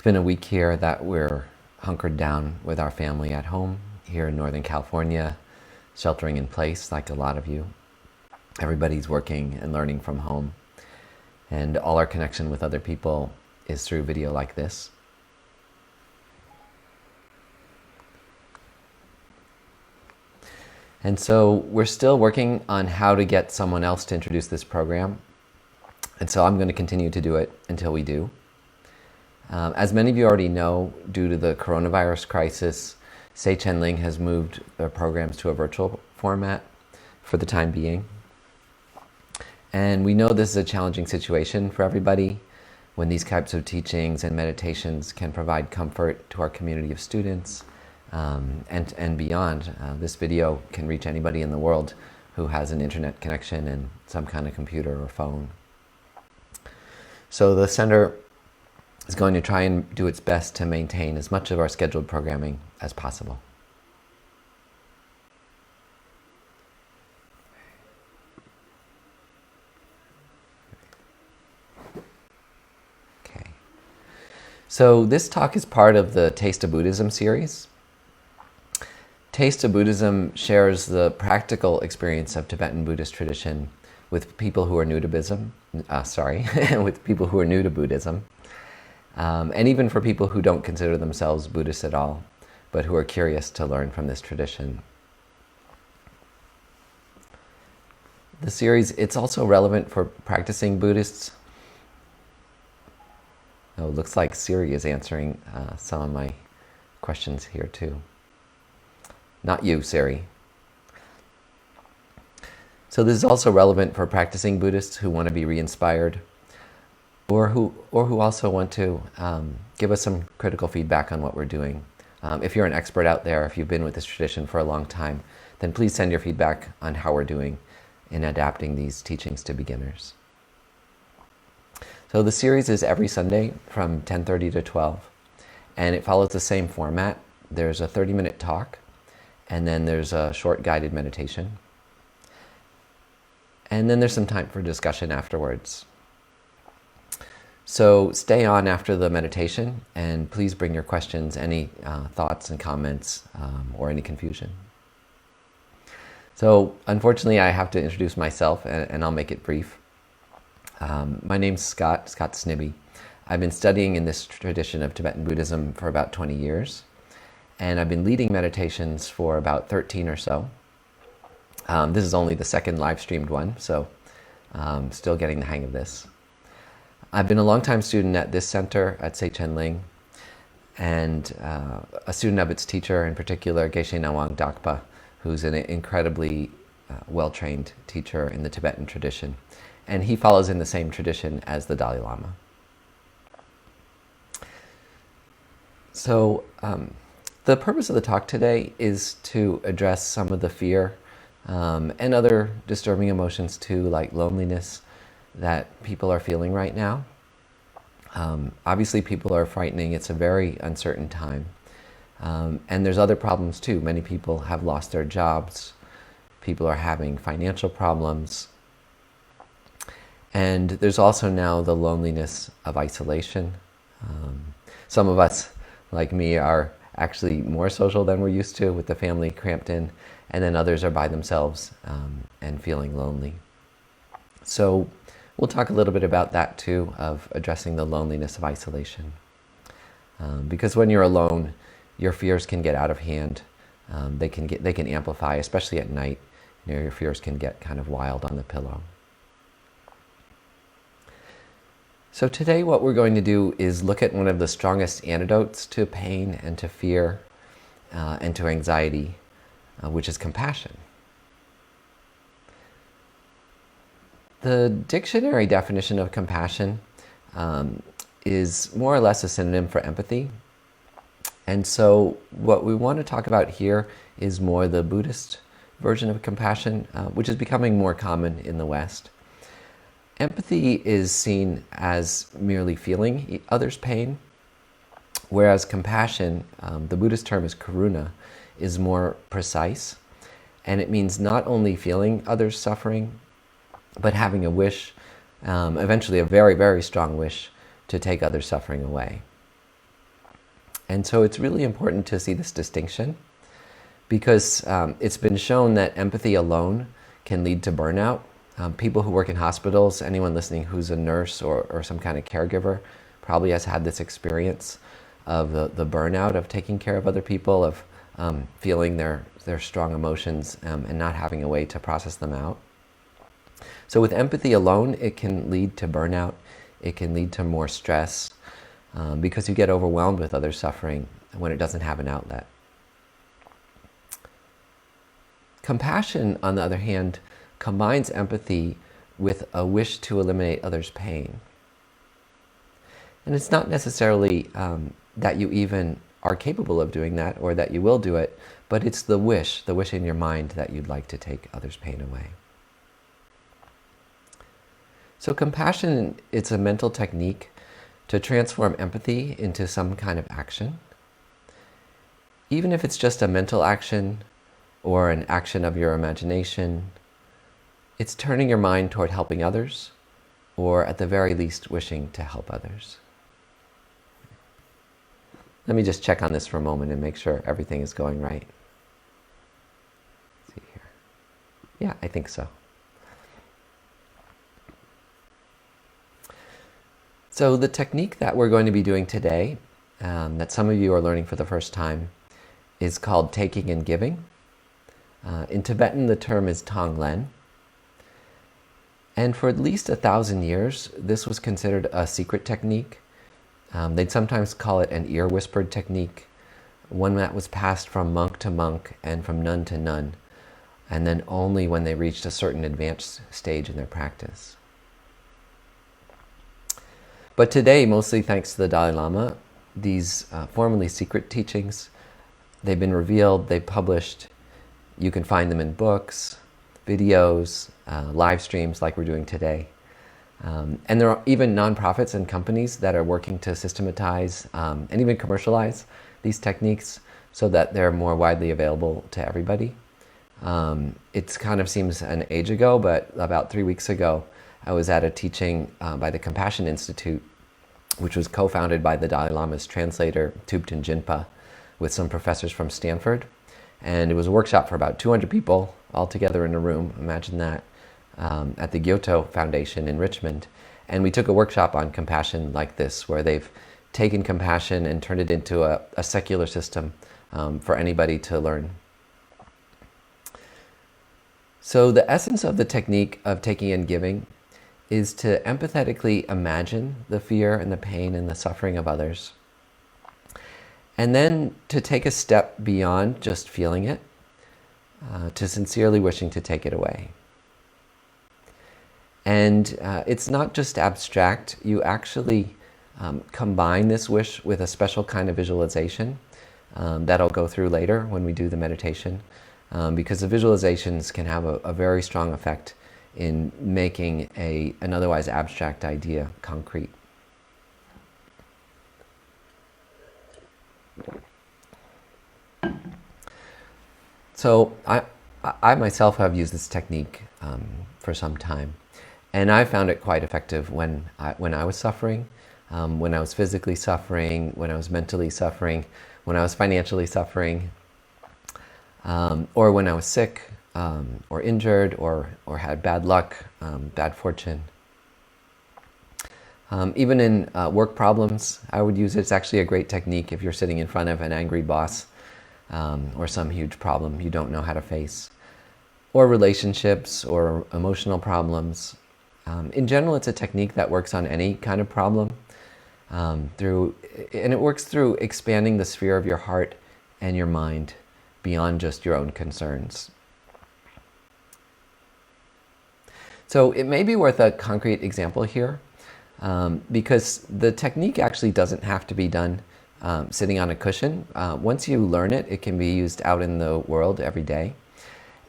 It's been a week here that we're hunkered down with our family at home here in Northern California, sheltering in place like a lot of you. Everybody's working and learning from home, and all our connection with other people is through video like this. And so we're still working on how to get someone else to introduce this program. And so I'm going to continue to do it until we do. As many of you already know, due to the coronavirus crisis, Seichen Ling has moved their programs to a virtual format for the time being. And we know this is a challenging situation for everybody when these types of teachings and meditations can provide comfort to our community of students and beyond. This video can reach anybody in the world who has an internet connection and some kind of computer or phone. So the center is going to try and do its best to maintain as much of our scheduled programming as possible. Okay. So this talk is part of the Taste of Buddhism series. Taste of Buddhism shares the practical experience of Tibetan Buddhist tradition with people who are new to Buddhism, with people who are new to Buddhism. And even for people who don't consider themselves Buddhists at all, but who are curious to learn from this tradition. The series, it's also relevant for practicing Buddhists. Oh, it looks like Siri is answering some of my questions here too. Not you, Siri. So this is also relevant for practicing Buddhists who want to be re-inspired, or who also want to give us some critical feedback on what we're doing. If you're an expert out there, if you've been with this tradition for a long time, then please send your feedback on how we're doing in adapting these teachings to beginners. So the series is every Sunday from 10:30 to 12, and it follows the same format. There's a 30-minute talk, and then there's a short guided meditation. And then there's some time for discussion afterwards. So stay on after the meditation, and please bring your questions, any thoughts and comments, or any confusion. So unfortunately, I have to introduce myself, and I'll make it brief. My name's Scott Snibbe. I've been studying in this tradition of Tibetan Buddhism for about 20 years, and I've been leading meditations for about 13 or so. This is only the second live-streamed one, so still getting the hang of this. I've been a long-time student at this center at Seichen Ling, and a student of its teacher, in particular Geshe Ngawang Dakpa, who's an incredibly well-trained teacher in the Tibetan tradition. And he follows in the same tradition as the Dalai Lama. So the purpose of the talk today is to address some of the fear and other disturbing emotions too, like loneliness, that people are feeling right now. Obviously people are frightening. It's a very uncertain time. And there's other problems too. Many people have lost their jobs. People are having financial problems. And there's also now the loneliness of isolation. Some of us, like me, are actually more social than we're used to with the family cramped in. And then others are by themselves and feeling lonely. So we'll talk a little bit about that too, of addressing the loneliness of isolation. Because when you're alone, your fears can get out of hand. They can amplify, especially at night. You know, your fears can get kind of wild on the pillow. So today what we're going to do is look at one of the strongest antidotes to pain and to fear and to anxiety, which is compassion. The dictionary definition of compassion is more or less a synonym for empathy. And so what we want to talk about here is more the Buddhist version of compassion, which is becoming more common in the West. Empathy is seen as merely feeling others' pain, whereas compassion, the Buddhist term is karuna, is more precise, and it means not only feeling others' suffering, but having a wish, eventually a very, very strong wish, to take others' suffering away. And so it's really important to see this distinction, because it's been shown that empathy alone can lead to burnout. People who work in hospitals, anyone listening who's a nurse or some kind of caregiver, probably has had this experience of the burnout of taking care of other people, of feeling their strong emotions and not having a way to process them out. So with empathy alone, it can lead to burnout. It can lead to more stress because you get overwhelmed with other suffering when it doesn't have an outlet. Compassion, on the other hand, combines empathy with a wish to eliminate others' pain. And it's not necessarily that you even are capable of doing that or that you will do it, but it's the wish in your mind that you'd like to take others' pain away. So compassion, it's a mental technique to transform empathy into some kind of action. Even if it's just a mental action or an action of your imagination, it's turning your mind toward helping others, or at the very least, wishing to help others. Let me just check on this for a moment and make sure everything is going right. Let's see here. Yeah, I think so. So the technique that we're going to be doing today, that some of you are learning for the first time, is called taking and giving. In Tibetan, the term is Tonglen. And for at least 1,000 years, this was considered a secret technique. They'd sometimes call it an ear-whispered technique, one that was passed from monk to monk and from nun to nun, and then only when they reached a certain advanced stage in their practice. But today, mostly thanks to the Dalai Lama, these formerly secret teachings, they've been revealed, they've published. You can find them in books, videos, live streams like we're doing today. And there are even nonprofits and companies that are working to systematize and even commercialize these techniques so that they're more widely available to everybody. It kind of seems an age ago, but about 3 weeks ago, I was at a teaching by the Compassion Institute, which was co-founded by the Dalai Lama's translator, Thubten Jinpa, with some professors from Stanford. And it was a workshop for about 200 people all together in a room, imagine that, at the Kyoto Foundation in Richmond. And we took a workshop on compassion like this, where they've taken compassion and turned it into a secular system for anybody to learn. So the essence of the technique of taking and giving is to empathetically imagine the fear and the pain and the suffering of others, and then to take a step beyond just feeling it, to sincerely wishing to take it away. And it's not just abstract. You actually combine this wish with a special kind of visualization that I'll go through later when we do the meditation, because the visualizations can have a very strong effect in making an otherwise abstract idea concrete. So I myself have used this technique for some time, and I found it quite effective when I was suffering, when I was physically suffering, when I was mentally suffering, when I was financially suffering, or when I was sick, or injured, or had bad luck, bad fortune. Even in work problems, I would use it. It's actually a great technique if you're sitting in front of an angry boss or some huge problem you don't know how to face, or relationships or emotional problems. In general, it's a technique that works on any kind of problem, and it works through expanding the sphere of your heart and your mind beyond just your own concerns. So it may be worth a concrete example here, because the technique actually doesn't have to be done sitting on a cushion. Once you learn it, it can be used out in the world every day.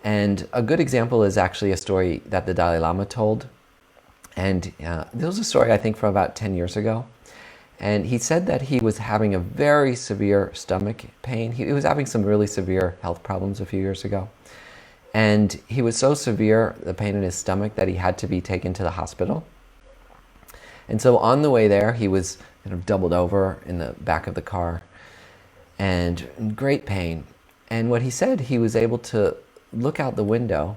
And a good example is actually a story that the Dalai Lama told. And this was a story, I think, from about 10 years ago. And he said that he was having a very severe stomach pain. He was having some really severe health problems a few years ago. And he was so severe, the pain in his stomach, that he had to be taken to the hospital. And so on the way there, he was kind of doubled over in the back of the car. and in great pain. And what he said, he was able to look out the window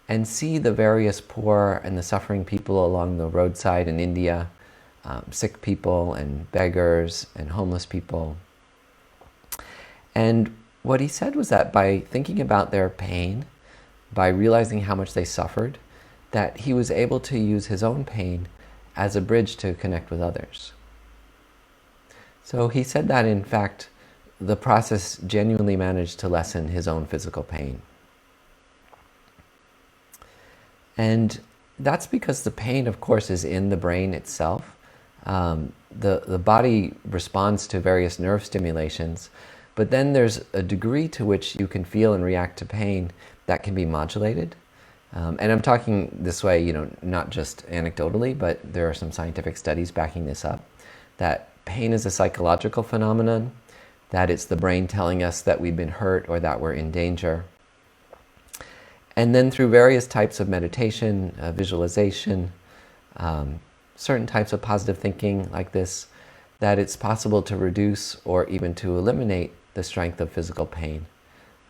and see the various poor and the suffering people along the roadside in India, sick people and beggars and homeless people. And what he said was that by thinking about their pain, by realizing how much they suffered, that he was able to use his own pain as a bridge to connect with others. So he said that, in fact, the process genuinely managed to lessen his own physical pain. And that's because the pain, of course, is in the brain itself. The body responds to various nerve stimulations, but then there's a degree to which you can feel and react to pain that can be modulated. And I'm talking this way, not just anecdotally, but there are some scientific studies backing this up, that pain is a psychological phenomenon, that it's the brain telling us that we've been hurt or that we're in danger. And then through various types of meditation, visualization, certain types of positive thinking like this, that it's possible to reduce or even to eliminate the strength of physical pain.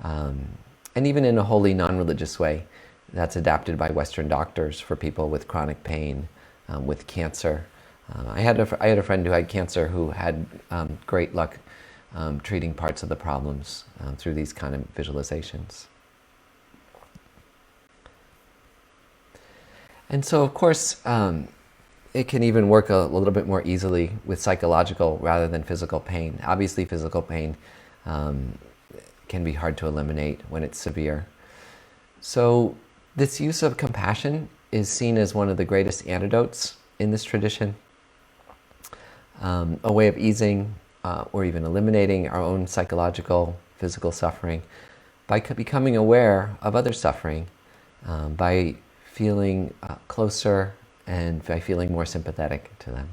And even in a wholly non-religious way, that's adapted by Western doctors for people with chronic pain, with cancer. I had a friend who had cancer who had great luck treating parts of the problems through these kind of visualizations. And so, of course, it can even work a little bit more easily with psychological rather than physical pain. Obviously, physical pain can be hard to eliminate when it's severe. So this use of compassion is seen as one of the greatest antidotes in this tradition, a way of easing or even eliminating our own psychological, physical suffering by becoming aware of other suffering, by feeling closer and by feeling more sympathetic to them.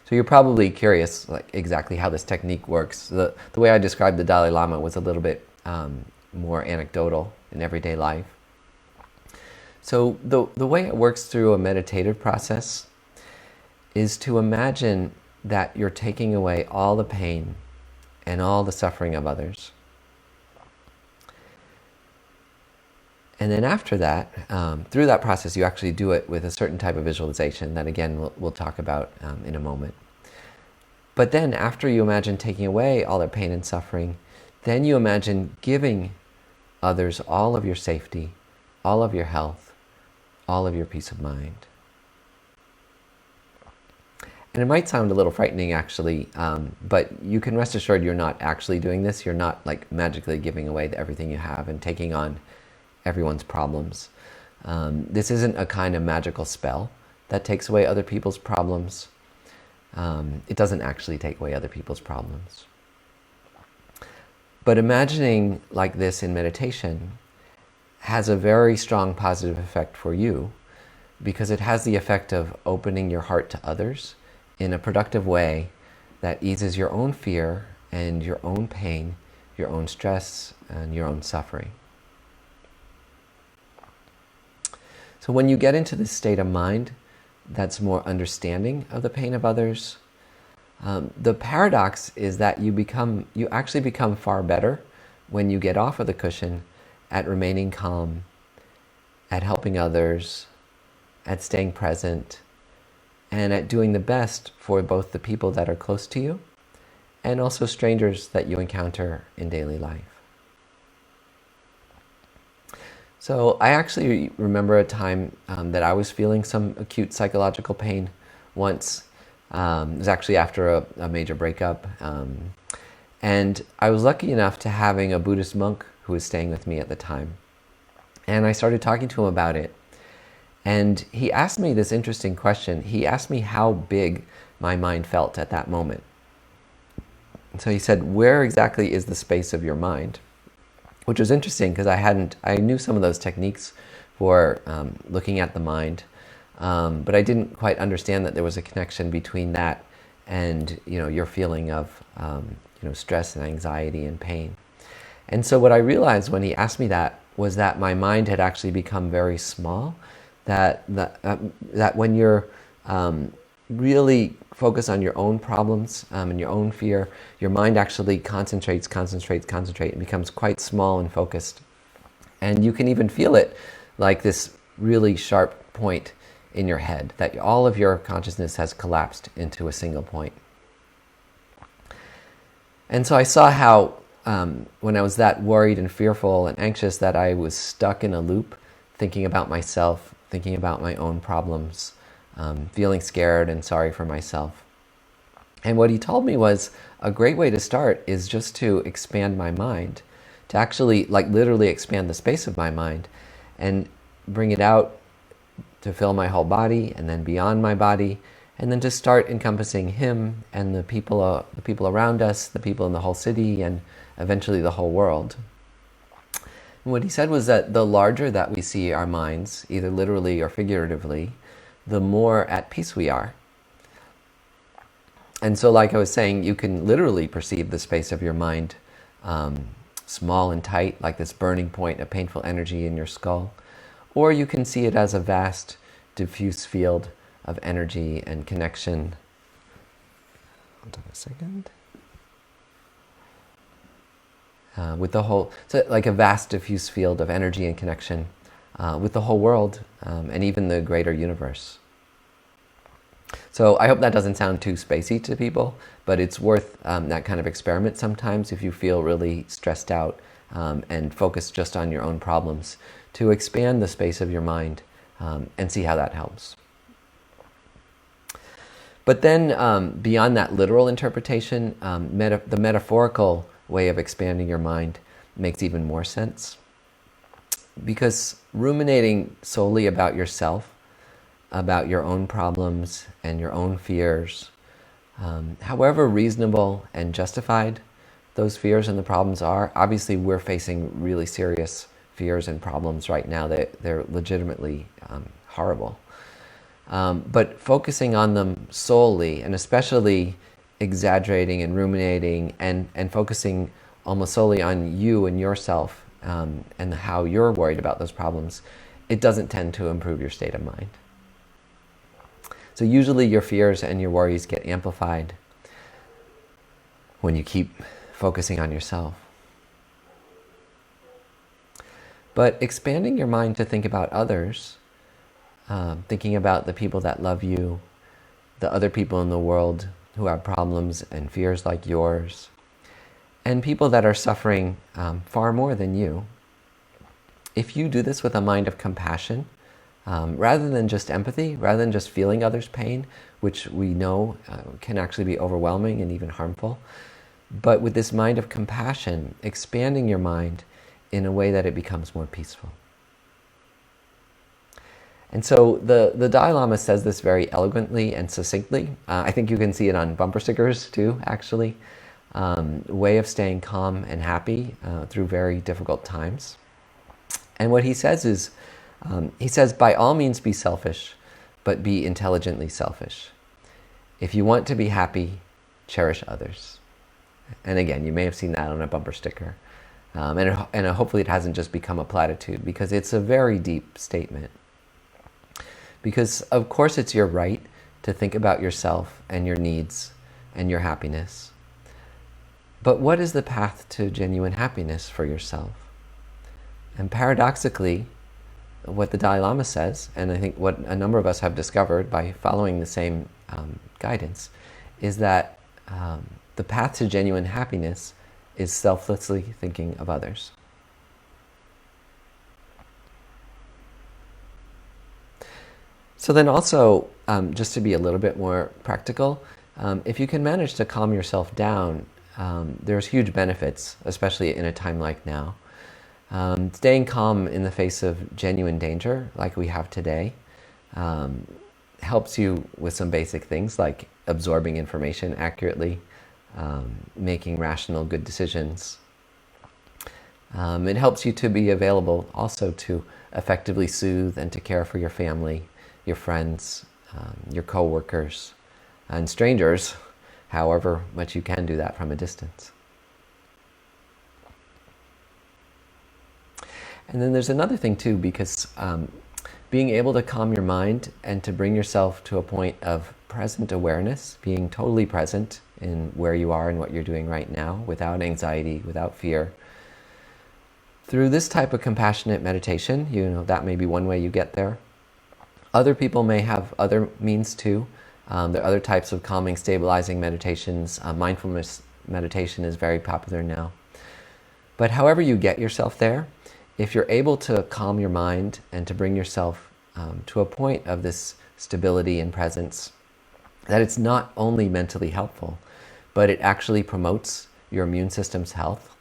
So you're probably curious exactly how this technique works. The way I described the Dalai Lama was a little bit more anecdotal in everyday life. So the way it works through a meditative process is to imagine that you're taking away all the pain and all the suffering of others. And then after that, through that process, you actually do it with a certain type of visualization that, again, we'll talk about in a moment. But then after you imagine taking away all their pain and suffering, then you imagine giving others all of your safety, all of your health, all of your peace of mind. And it might sound a little frightening, actually, but you can rest assured you're not actually doing this. You're not magically giving away everything you have and taking on everyone's problems. This isn't a kind of magical spell that takes away other people's problems. It doesn't actually take away other people's problems. But imagining like this in meditation has a very strong positive effect for you, because it has the effect of opening your heart to others in a productive way that eases your own fear and your own pain, your own stress and your own suffering. So when you get into this state of mind that's more understanding of the pain of others, the paradox is that you actually become far better when you get off of the cushion at remaining calm, at helping others, at staying present, and at doing the best for both the people that are close to you and also strangers that you encounter in daily life. So I actually remember a time that I was feeling some acute psychological pain once. It was actually after a major breakup. And I was lucky enough to having a Buddhist monk who was staying with me at the time. And I started talking to him about it. And he asked me this interesting question. He asked me how big my mind felt at that moment. So he said, "Where exactly is the space of your mind?" Which was interesting because I knew some of those techniques for looking at the mind, but I didn't quite understand that there was a connection between that and your feeling of stress and anxiety and pain. And so what I realized when he asked me that was that my mind had actually become very small. That when you're really focus on your own problems and your own fear, your mind actually concentrates, and becomes quite small and focused. And you can even feel it like this really sharp point in your head, that all of your consciousness has collapsed into a single point. And so I saw how when I was that worried and fearful and anxious, that I was stuck in a loop, thinking about myself, thinking about my own problems, feeling scared and sorry for myself. And what he told me was a great way to start is just to expand my mind, to actually literally expand the space of my mind and bring it out to fill my whole body and then beyond my body, and then just start encompassing him and the people around us, the people in the whole city, and eventually the whole world. And what he said was that the larger that we see our minds, either literally or figuratively, the more at peace we are. And so, like I was saying, you can literally perceive the space of your mind small and tight, like this burning point of painful energy in your skull. Or you can see it as a vast, diffuse field of energy and connection. Hold on a second. With the whole, so like a vast, diffuse field of energy and connection with the whole world and even the greater universe. So I hope that doesn't sound too spacey to people, but it's worth that kind of experiment sometimes if you feel really stressed out and focused just on your own problems, to expand the space of your mind and see how that helps. But then beyond that literal interpretation, the metaphorical way of expanding your mind makes even more sense. Because ruminating solely about yourself, about your own problems and your own fears, however reasonable and justified those fears and the problems are, obviously we're facing really serious fears and problems right now. They're legitimately horrible. But focusing on them solely, and especially exaggerating and ruminating and focusing almost solely on you and yourself and how you're worried about those problems, it doesn't tend to improve your state of mind. So usually your fears and your worries get amplified when you keep focusing on yourself. But expanding your mind to think about others, thinking about the people that love you, the other people in the world who have problems and fears like yours, and people that are suffering far more than you. If you do this with a mind of compassion, rather than just empathy, rather than just feeling others' pain, which we know can actually be overwhelming and even harmful, but with this mind of compassion, expanding your mind in a way that it becomes more peaceful. And so the Dalai Lama says this very eloquently and succinctly. I think you can see it on bumper stickers too, actually. Way of staying calm and happy through very difficult times. And what he says is, he says, by all means be selfish, but be intelligently selfish. If you want to be happy, cherish others. And again, you may have seen that on a bumper sticker. And hopefully it hasn't just become a platitude, because it's a very deep statement. Because of course it's your right to think about yourself and your needs and your happiness. But what is the path to genuine happiness for yourself? And paradoxically, what the Dalai Lama says, and I think what a number of us have discovered by following the same guidance, is that the path to genuine happiness is selflessly thinking of others. So then also, just to be a little bit more practical, if you can manage to calm yourself down, there's huge benefits, especially in a time like now. Staying calm in the face of genuine danger, like we have today, helps you with some basic things like absorbing information accurately, making rational, good decisions. It helps you to be available also to effectively soothe and to care for your family, your friends, your co-workers, and strangers, however much you can do that from a distance. And then there's another thing too, because being able to calm your mind and to bring yourself to a point of present awareness, being totally present in where you are and what you're doing right now, without anxiety, without fear. Through this type of compassionate meditation, that may be one way you get there. Other people may have other means too. There are other types of calming, stabilizing meditations. Mindfulness meditation is very popular now. But however you get yourself there, if you're able to calm your mind and to bring yourself to a point of this stability and presence, that it's not only mentally helpful, but it actually promotes your immune system's health.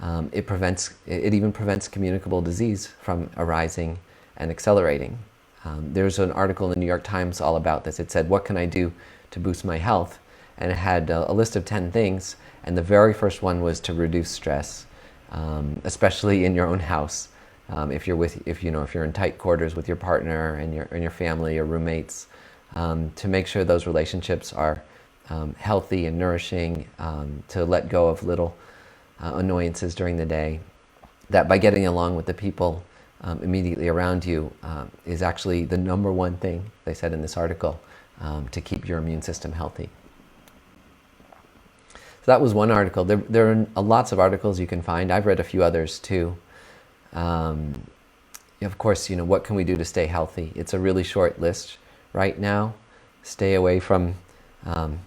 It even prevents communicable disease from arising and accelerating. There's an article in the New York Times all about this. It said, what can I do to boost my health? And it had a list of 10 things, and the very first one was to reduce stress, especially in your own house. If you're in tight quarters with your partner and your family or roommates, to make sure those relationships are healthy and nourishing, to let go of little annoyances during the day, that by getting along with the people immediately around you is actually the number one thing, they said in this article, to keep your immune system healthy. So that was one article. There are lots of articles you can find. I've read a few others too. Of course, what can we do to stay healthy? It's a really short list right now. Stay away from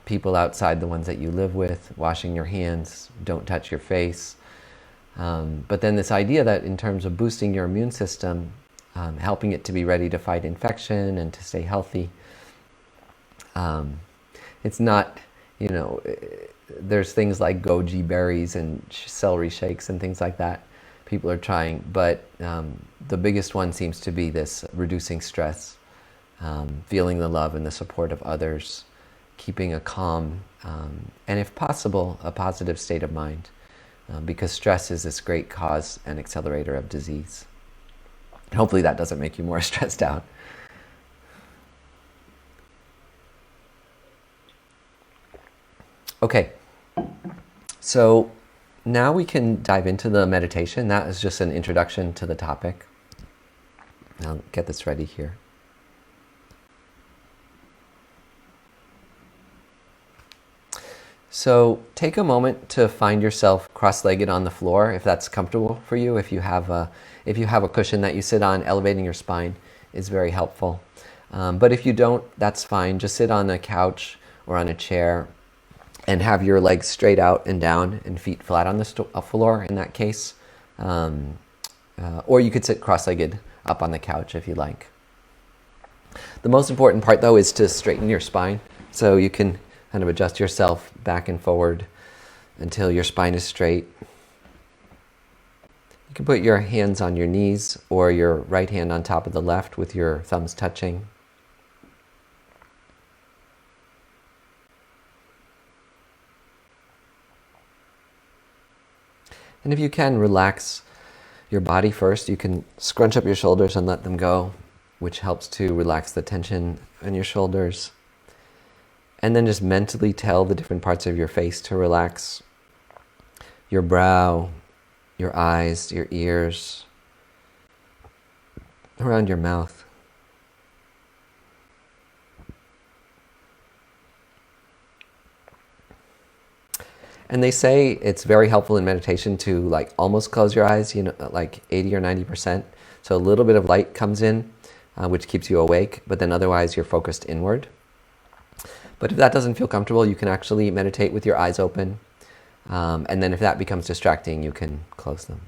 people outside the ones that you live with, washing your hands, don't touch your face. But then this idea that in terms of boosting your immune system, helping it to be ready to fight infection and to stay healthy, it's not, there's things like goji berries and celery shakes and things like that people are trying, but the biggest one seems to be this reducing stress, feeling the love and the support of others, keeping a calm, and if possible, a positive state of mind, because stress is this great cause and accelerator of disease. Hopefully that doesn't make you more stressed out. Okay, so now we can dive into the meditation. That is just an introduction to the topic. I'll get this ready here. So take a moment to find yourself cross-legged on the floor, if that's comfortable for you. If you have a cushion that you sit on, elevating your spine is very helpful. But if you don't, that's fine. Just sit on a couch or on a chair and have your legs straight out and down and feet flat on the floor in that case. Or you could sit cross-legged up on the couch if you like. The most important part though is to straighten your spine, so you can kind of adjust yourself back and forward until your spine is straight. You can put your hands on your knees or your right hand on top of the left with your thumbs touching. And if you can, relax your body first. You can scrunch up your shoulders and let them go, which helps to relax the tension in your shoulders. And then just mentally tell the different parts of your face to relax. Your brow, your eyes, your ears, around your mouth. And they say it's very helpful in meditation to almost close your eyes, like 80 or 90%. So a little bit of light comes in, which keeps you awake, but then otherwise you're focused inward. But if that doesn't feel comfortable, you can actually meditate with your eyes open. And then if that becomes distracting, you can close them.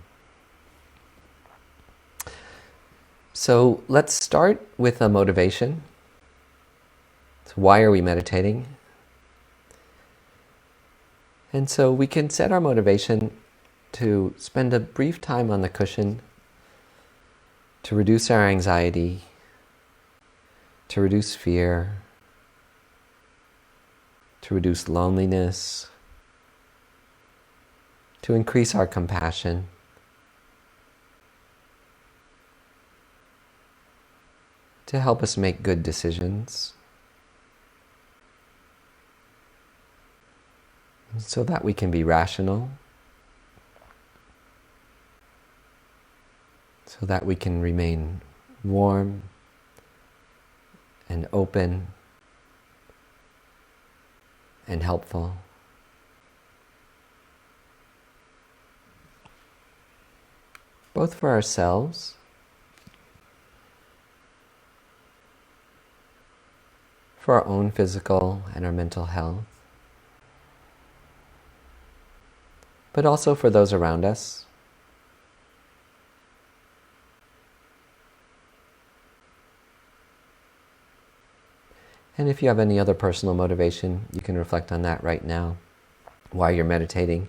So let's start with a motivation. So why are we meditating? And so we can set our motivation to spend a brief time on the cushion, to reduce our anxiety, to reduce fear, to reduce loneliness, to increase our compassion, to help us make good decisions, so that we can be rational, so that we can remain warm and open and helpful. Both for ourselves for our own physical and our mental health, but also for those around us. And if you have any other personal motivation, you can reflect on that right now while you're meditating.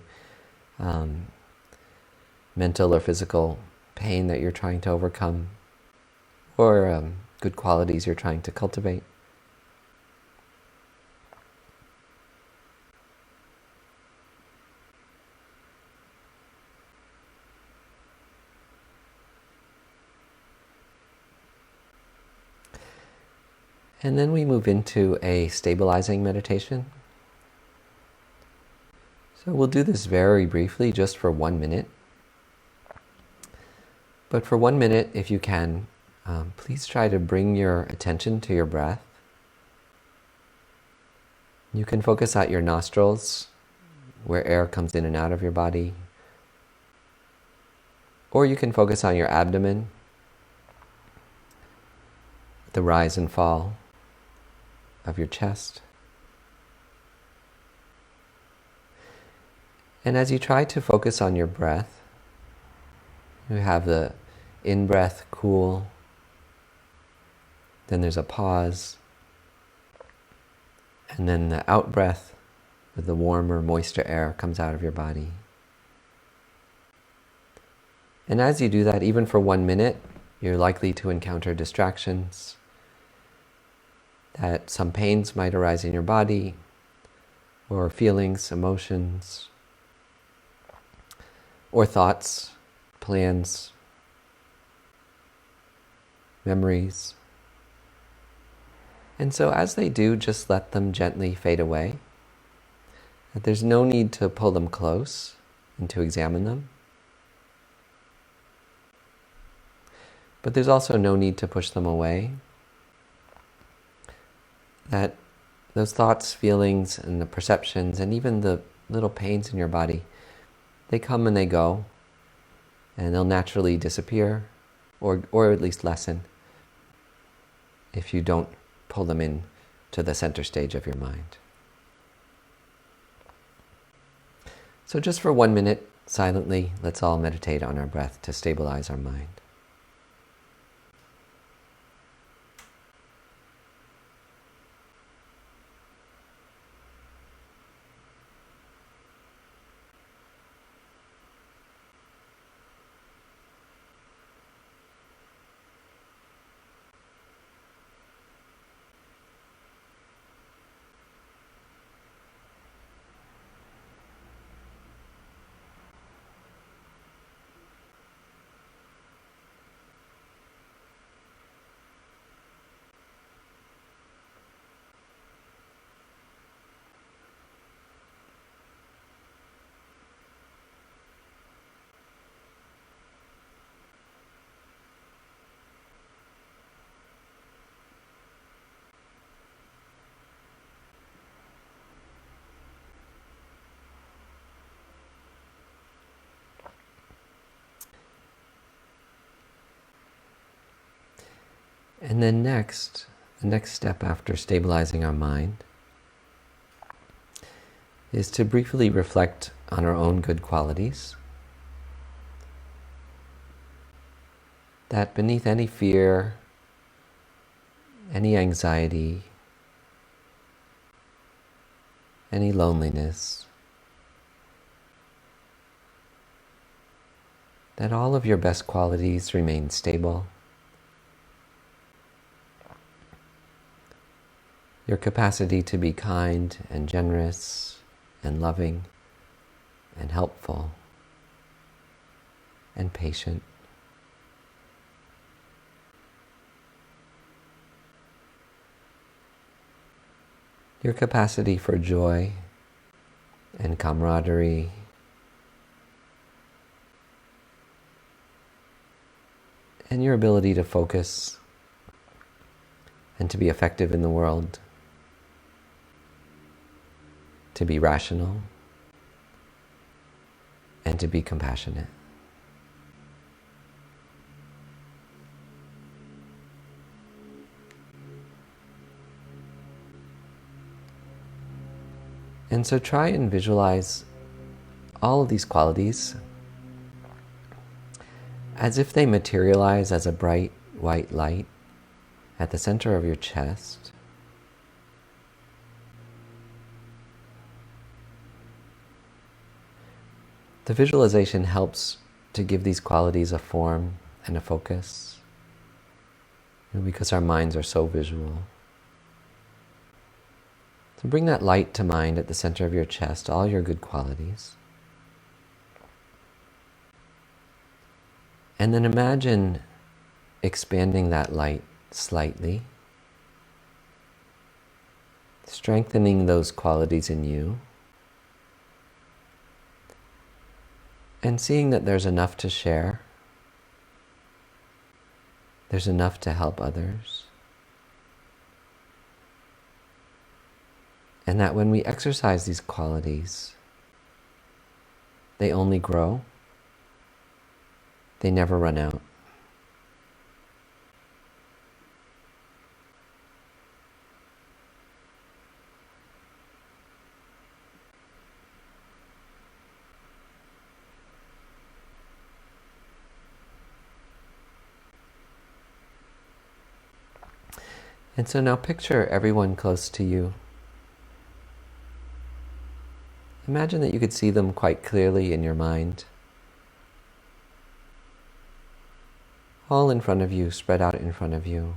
Mental or physical pain that you're trying to overcome, or good qualities you're trying to cultivate. And then we move into a stabilizing meditation. So we'll do this very briefly, just for 1 minute. But for 1 minute, if you can, please try to bring your attention to your breath. You can focus at your nostrils, where air comes in and out of your body. Or you can focus on your abdomen, the rise and fall of your chest. And as you try to focus on your breath, you have the in-breath, cool, then there's a pause, and then the out-breath with the warmer, moister air comes out of your body. And as you do that, even for 1 minute, you're likely to encounter distractions, that some pains might arise in your body, or feelings, emotions, or thoughts, plans, memories. And so as they do, just let them gently fade away. That there's no need to pull them close and to examine them. But there's also no need to push them away. That those thoughts, feelings, and the perceptions, and even the little pains in your body, they come and they go, and they'll naturally disappear, or at least lessen, if you don't pull them in to the center stage of your mind. So just for 1 minute, silently, let's all meditate on our breath to stabilize our mind. And then next, the next step after stabilizing our mind is to briefly reflect on our own good qualities. That beneath any fear, any anxiety, any loneliness, that all of your best qualities remain stable. Your capacity to be kind and generous and loving and helpful and patient. Your capacity for joy and camaraderie, . and your ability to focus and to be effective in the world, to be rational, and to be compassionate. And so try and visualize all of these qualities as if they materialize as a bright white light at the center of your chest. The visualization helps to give these qualities a form and a focus, because our minds are so visual. So bring that light to mind at the center of your chest, all your good qualities. And then imagine expanding that light slightly, strengthening those qualities in you, and seeing that there's enough to share, there's enough to help others, and that when we exercise these qualities, they only grow, they never run out. And so now picture everyone close to you. Imagine that you could see them quite clearly in your mind. All in front of you, spread out in front of you.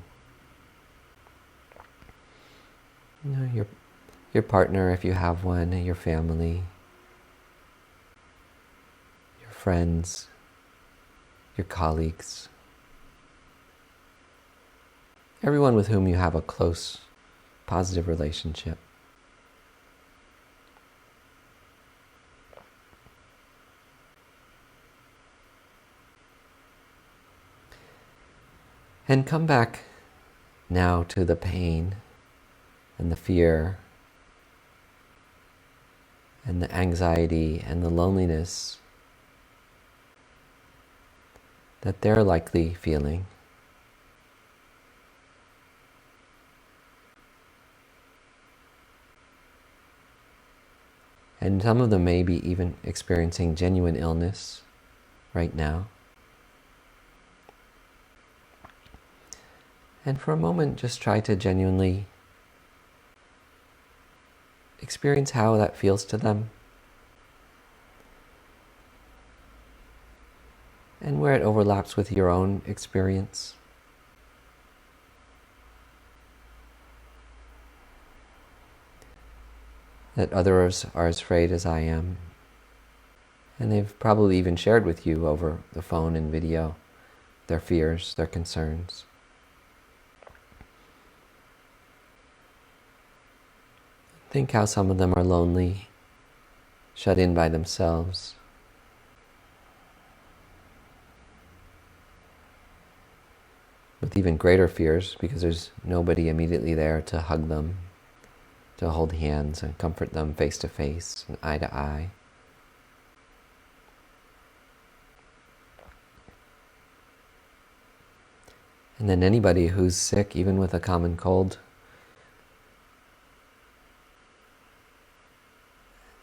You know, your partner, if you have one, your family, your friends, your colleagues, everyone with whom you have a close, positive relationship. And come back now to the pain and the fear and the anxiety and the loneliness that they're likely feeling. And some of them may be even experiencing genuine illness right now. And for a moment, just try to genuinely experience how that feels to them and where it overlaps with your own experience. That others are as afraid as I am, and they've probably even shared with you over the phone and video their fears, their concerns. Think how some of them are lonely, shut in by themselves. With even greater fears because there's nobody immediately there to hug them, to hold hands and comfort them face to face and eye to eye. And then anybody who's sick, even with a common cold,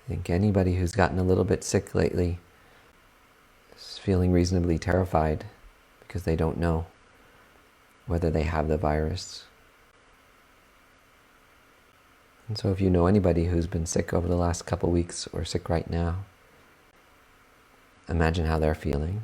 I think anybody who's gotten a little bit sick lately is feeling reasonably terrified because they don't know whether they have the virus. And so if you know anybody who's been sick over the last couple weeks or sick right now, imagine how they're feeling.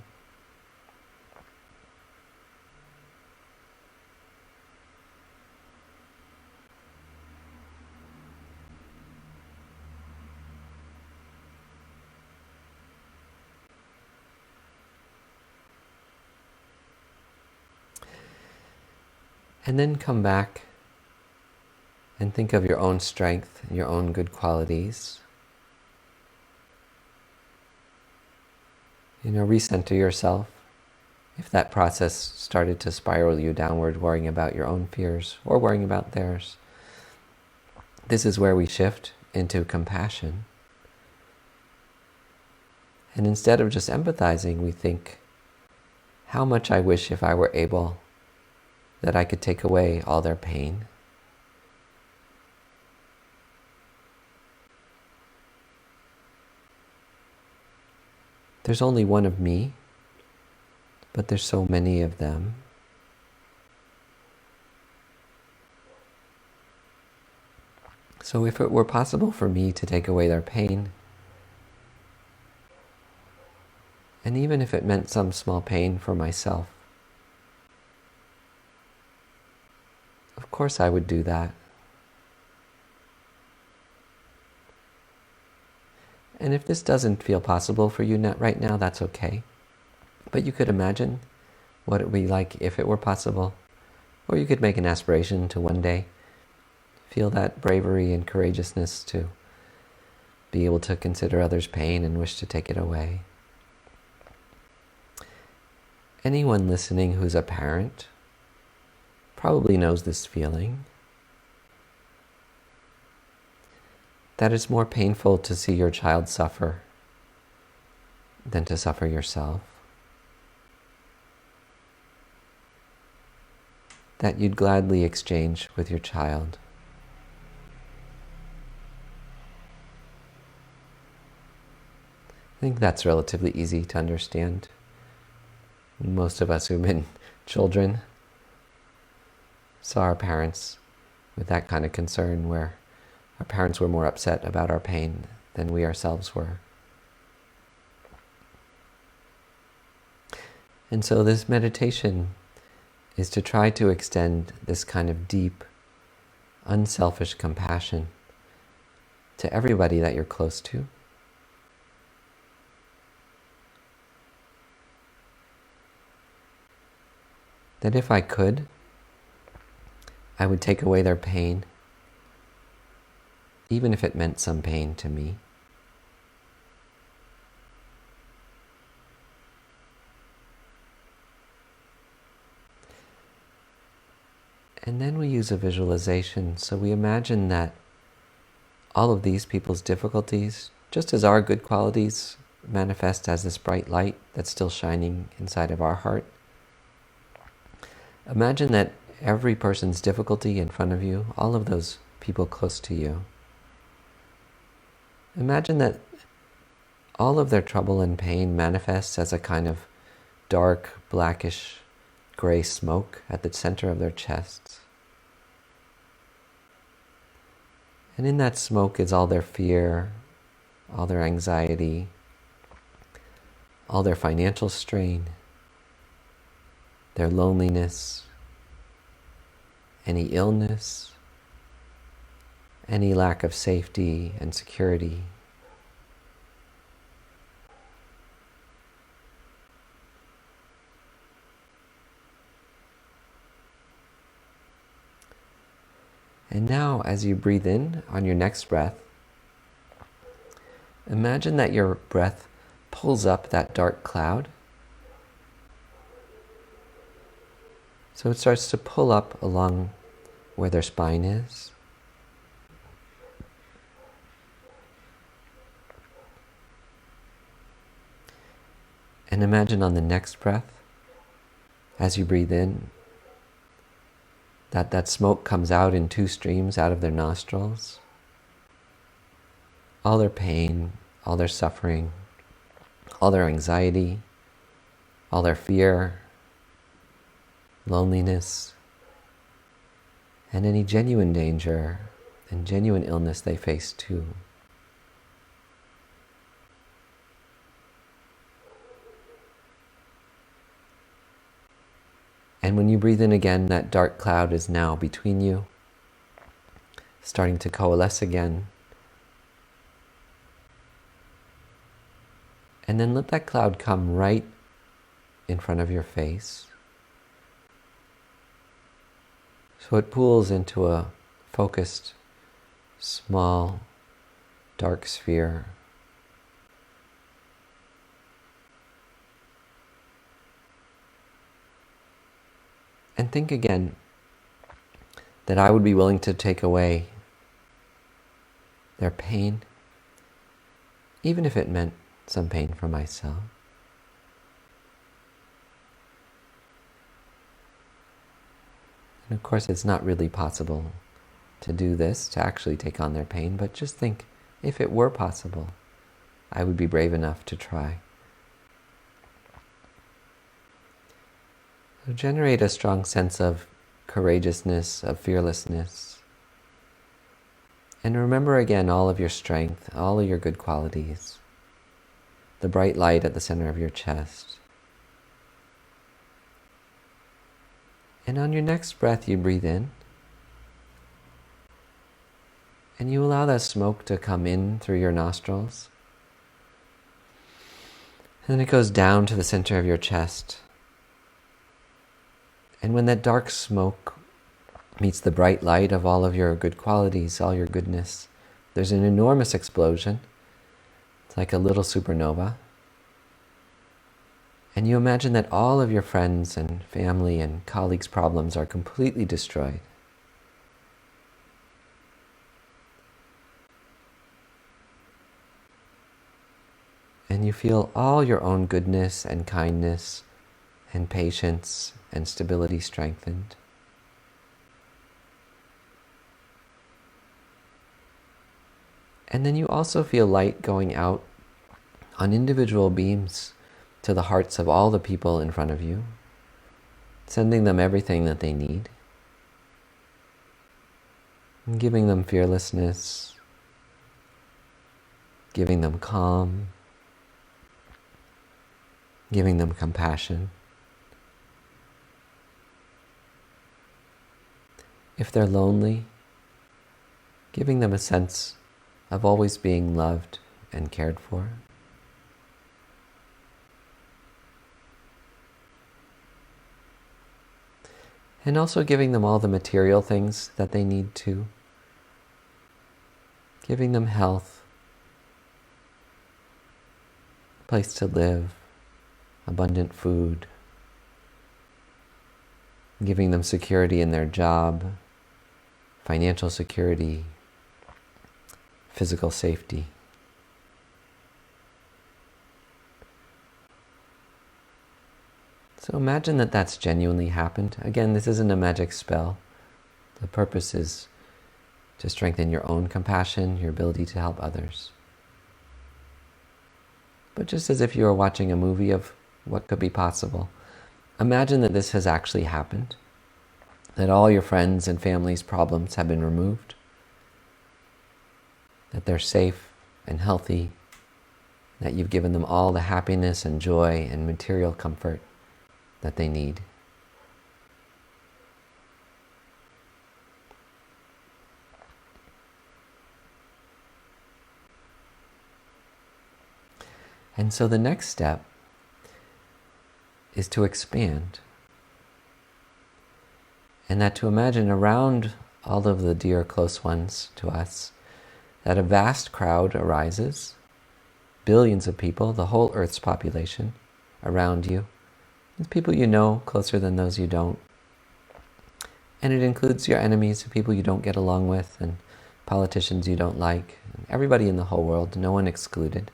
And then come back and think of your own strength and your own good qualities. Recenter yourself if that process started to spiral you downward, worrying about your own fears or worrying about theirs, this is where we shift into compassion. And instead of just empathizing, we think, how much I wish if I were able that I could take away all their pain. There's only one of me, but there's so many of them. So if it were possible for me to take away their pain, and even if it meant some small pain for myself, of course I would do that. And if this doesn't feel possible for you right now, that's okay. But you could imagine what it would be like if it were possible. Or you could make an aspiration to one day feel that bravery and courageousness to be able to consider others' pain and wish to take it away. Anyone listening who's a parent probably knows this feeling. That it's more painful to see your child suffer than to suffer yourself. That you'd gladly exchange with your child. I think that's relatively easy to understand. Most of us who've been children saw our parents with that kind of concern, where our parents were more upset about our pain than we ourselves were. And so this meditation is to try to extend this kind of deep, unselfish compassion to everybody that you're close to. That if I could, I would take away their pain, even if it meant some pain to me. And then we use a visualization. So we imagine that all of these people's difficulties, just as our good qualities, manifest as this bright light that's still shining inside of our heart. Imagine that every person's difficulty in front of you, all of those people close to you, imagine that all of their trouble and pain manifests as a kind of dark, blackish, gray smoke at the center of their chests. And in that smoke is all their fear, all their anxiety, all their financial strain, their loneliness, any illness, any lack of safety and security. And now, as you breathe in on your next breath, imagine that your breath pulls up that dark cloud. So it starts to pull up along where their spine is. And imagine on the next breath, as you breathe in, that smoke comes out in two streams out of their nostrils. All their pain, all their suffering, all their anxiety, all their fear, loneliness, and any genuine danger and genuine illness they face too. And when you breathe in again, that dark cloud is now between you, starting to coalesce again. And then let that cloud come right in front of your face. So it pools into a focused, small, dark sphere. And think again that I would be willing to take away their pain, even if it meant some pain for myself. And of course, it's not really possible to do this, to actually take on their pain, but just think, if it were possible, I would be brave enough to try. So generate a strong sense of courageousness, of fearlessness. And remember again all of your strength, all of your good qualities. The bright light at the center of your chest. And on your next breath, you breathe in. And you allow that smoke to come in through your nostrils. And then it goes down to the center of your chest. And when that dark smoke meets the bright light of all of your good qualities, all your goodness, there's an enormous explosion. It's like a little supernova. And you imagine that all of your friends and family and colleagues' problems are completely destroyed. And you feel all your own goodness and kindness and patience and stability strengthened. And then you also feel light going out on individual beams to the hearts of all the people in front of you, sending them everything that they need, and giving them fearlessness, giving them calm, giving them compassion. If they're lonely, giving them a sense of always being loved and cared for. And also giving them all the material things that they need to. Giving them health, a place to live, abundant food. Giving them security in their job, financial security, physical safety. So imagine that that's genuinely happened. Again, this isn't a magic spell. The purpose is to strengthen your own compassion, your ability to help others. But just as if you were watching a movie of what could be possible, imagine that this has actually happened, that all your friends' and family's problems have been removed, that they're safe and healthy, that you've given them all the happiness and joy and material comfort that they need. And so the next step is to expand. And that to imagine around all of the dear close ones to us, that a vast crowd arises, billions of people, the whole Earth's population around you. It's people you know, closer than those you don't. And it includes your enemies, people you don't get along with, and politicians you don't like, and everybody in the whole world, no one excluded.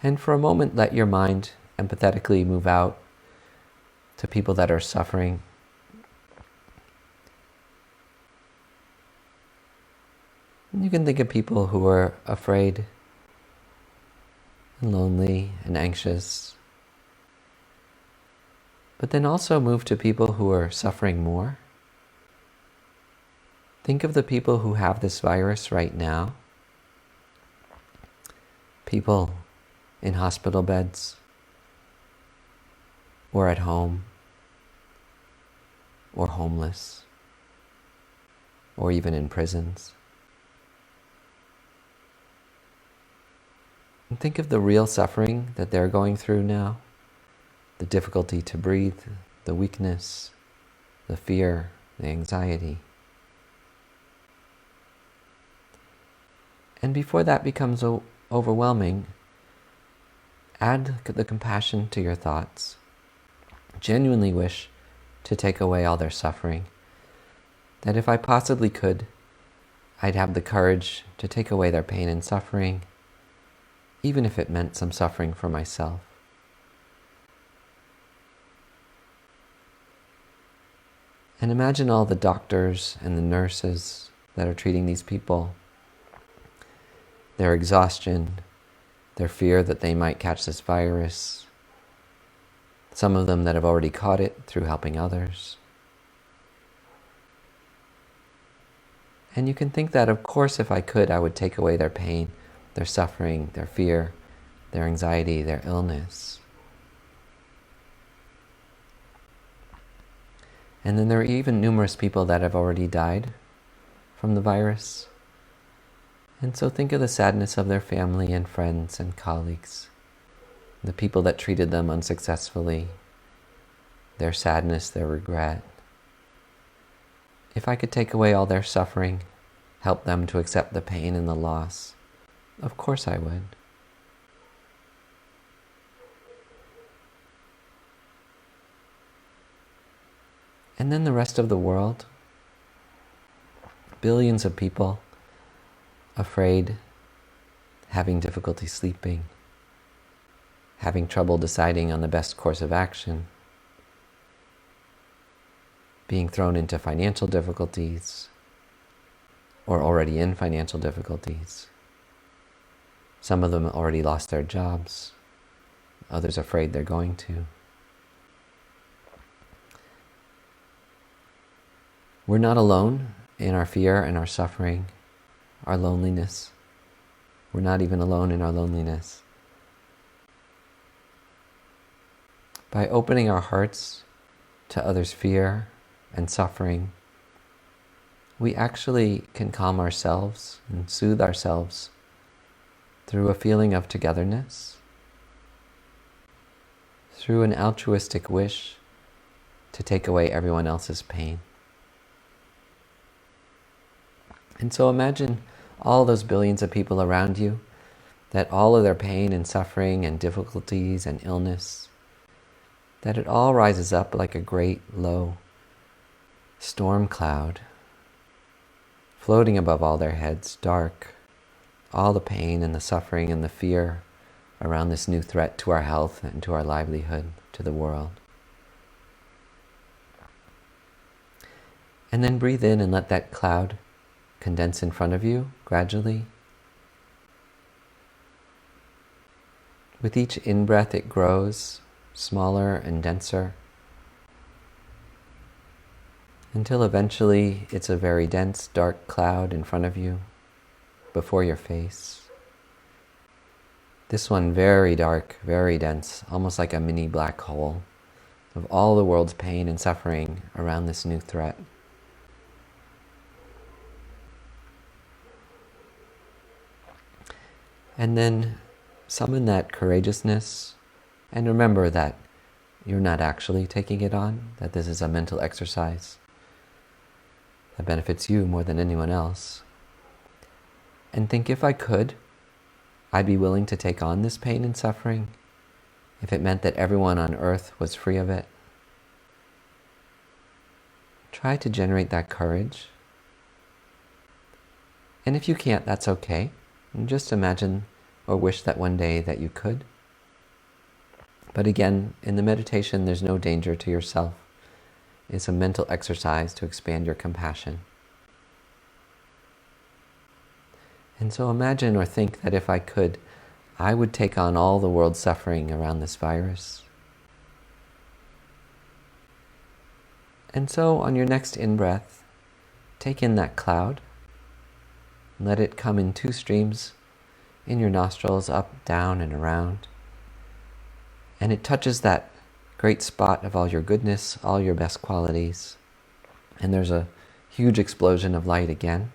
And for a moment, let your mind empathetically move out to people that are suffering. And you can think of people who are afraid and lonely and anxious. But then also move to people who are suffering more. Think of the people who have this virus right now. People in hospital beds, or at home, or homeless, or even in prisons. And think of the real suffering that they're going through now, the difficulty to breathe, the weakness, the fear, the anxiety. And before that becomes overwhelming, add the compassion to your thoughts. genuinely wish to take away all their suffering, that if I possibly could, I'd have the courage to take away their pain and suffering, even if it meant some suffering for myself. And imagine all the doctors and the nurses that are treating these people, their exhaustion, their fear that they might catch this virus, some of them that have already caught it through helping others. And you can think that, of course, if I could, I would take away their pain, their suffering, their fear, their anxiety, their illness. And then there are even numerous people that have already died from the virus. And so think of the sadness of their family and friends and colleagues, the people that treated them unsuccessfully, their sadness, their regret. If I could take away all their suffering, help them to accept the pain and the loss, of course I would. And then the rest of the world, billions of people afraid, having difficulty sleeping, having trouble deciding on the best course of action, being thrown into financial difficulties, or already in financial difficulties. Some of them already lost their jobs, others afraid they're going to. We're not alone in our fear and our suffering, our loneliness. We're not even alone in our loneliness. By opening our hearts to others' fear and suffering, we actually can calm ourselves and soothe ourselves through a feeling of togetherness, through an altruistic wish to take away everyone else's pain. And so imagine all those billions of people around you, that all of their pain and suffering and difficulties and illness, that it all rises up like a great low storm cloud, floating above all their heads, dark, all the pain and the suffering and the fear around this new threat to our health and to our livelihood, to the world. And then breathe in and let that cloud condense in front of you gradually. With each in-breath it grows smaller and denser until eventually it's a very dense, dark cloud in front of you, before your face. This one very dark, very dense, almost like a mini black hole of all the world's pain and suffering around this new threat. And then summon that courageousness, and remember that you're not actually taking it on, that this is a mental exercise that benefits you more than anyone else. And think, if I could, I'd be willing to take on this pain and suffering if it meant that everyone on earth was free of it. Try to generate that courage. And if you can't, that's okay. And just imagine or wish that one day that you could. But again, in the meditation, there's no danger to yourself. It's a mental exercise to expand your compassion. And so imagine or think that if I could, I would take on all the world's suffering around this virus. And so on your next in-breath, take in that cloud. Let it come in two streams in your nostrils, up, down, and around. And it touches that great spot of all your goodness, all your best qualities. And there's a huge explosion of light again.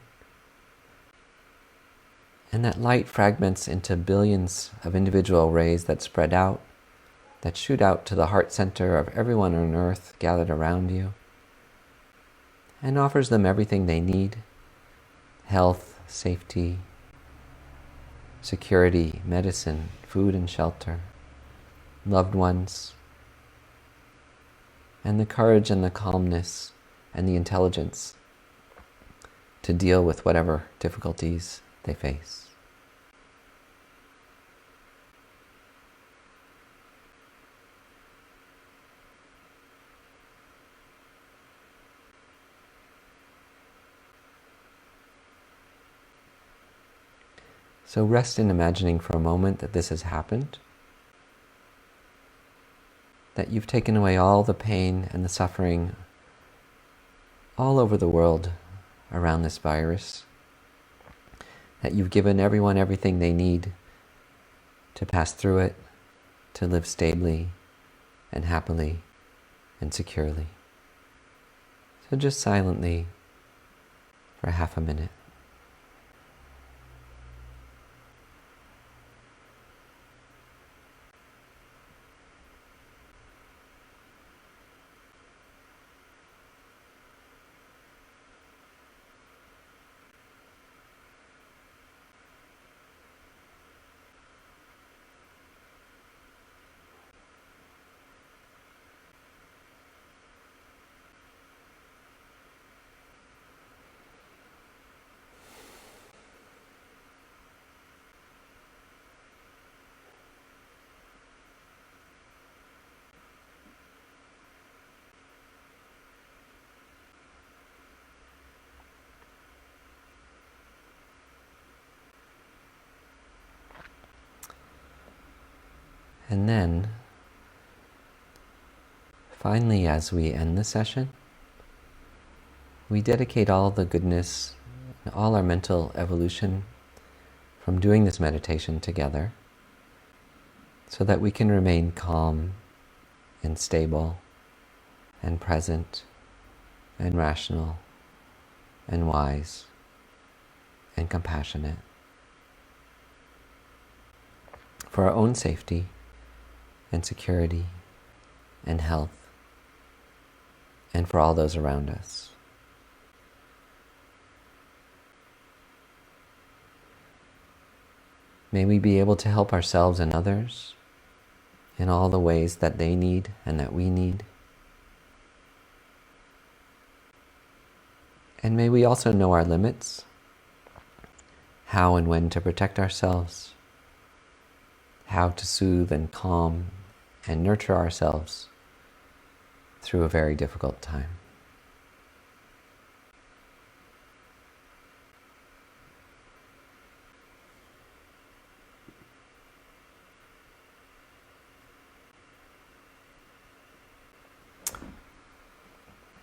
And that light fragments into billions of individual rays that spread out, that shoot out to the heart center of everyone on earth gathered around you, and offers them everything they need: health, safety, security, medicine, food and shelter, loved ones, and the courage and the calmness and the intelligence to deal with whatever difficulties they face. So rest in imagining for a moment that this has happened, that you've taken away all the pain and the suffering all over the world around this virus, that you've given everyone everything they need to pass through it, to live stably and happily and securely. So just silently for half a minute. And then, finally, as we end the session, we dedicate all the goodness, all our mental evolution from doing this meditation together so that we can remain calm and stable and present and rational and wise and compassionate for our own safety and security and health, and for all those around us. May we be able to help ourselves and others in all the ways that they need and that we need. And may we also know our limits, how and when to protect ourselves, how to soothe and calm and nurture ourselves through a very difficult time.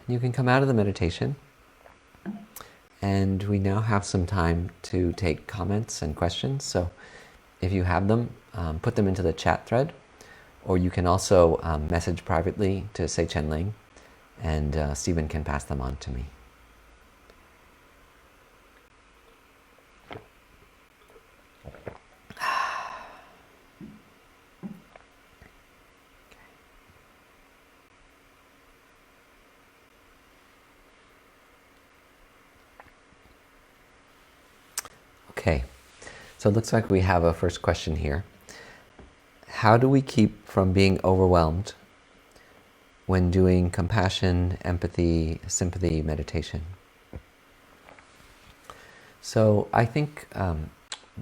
You can come out of the meditation, and we now have some time to take comments and questions. So if you have them, put them into the chat thread, or you can also message privately to Sei Chen Ling, and Stephen can pass them on to me. Okay, so it looks like we have a first question here. How do we keep from being overwhelmed when doing compassion, empathy, sympathy meditation? So I think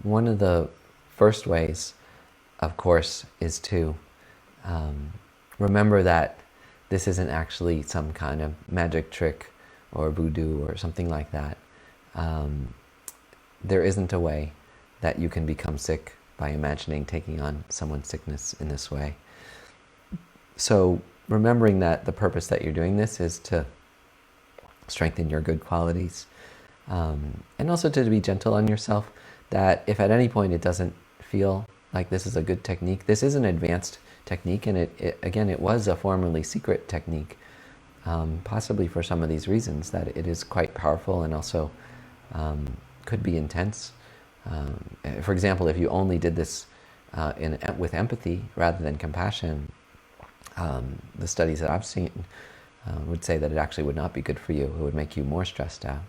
one of the first ways, of course, is to remember that this isn't actually some kind of magic trick or voodoo or something like that. There isn't a way that you can become sick by imagining taking on someone's sickness in this way. So remembering that the purpose that you're doing this is to strengthen your good qualities, and also to be gentle on yourself, that if at any point it doesn't feel like this is a good technique, this is an advanced technique, and it was a formerly secret technique, possibly for some of these reasons, that it is quite powerful and also could be intense. For example, if you only did this with empathy rather than compassion, the studies that I've seen would say that it actually would not be good for you. It would make you more stressed out.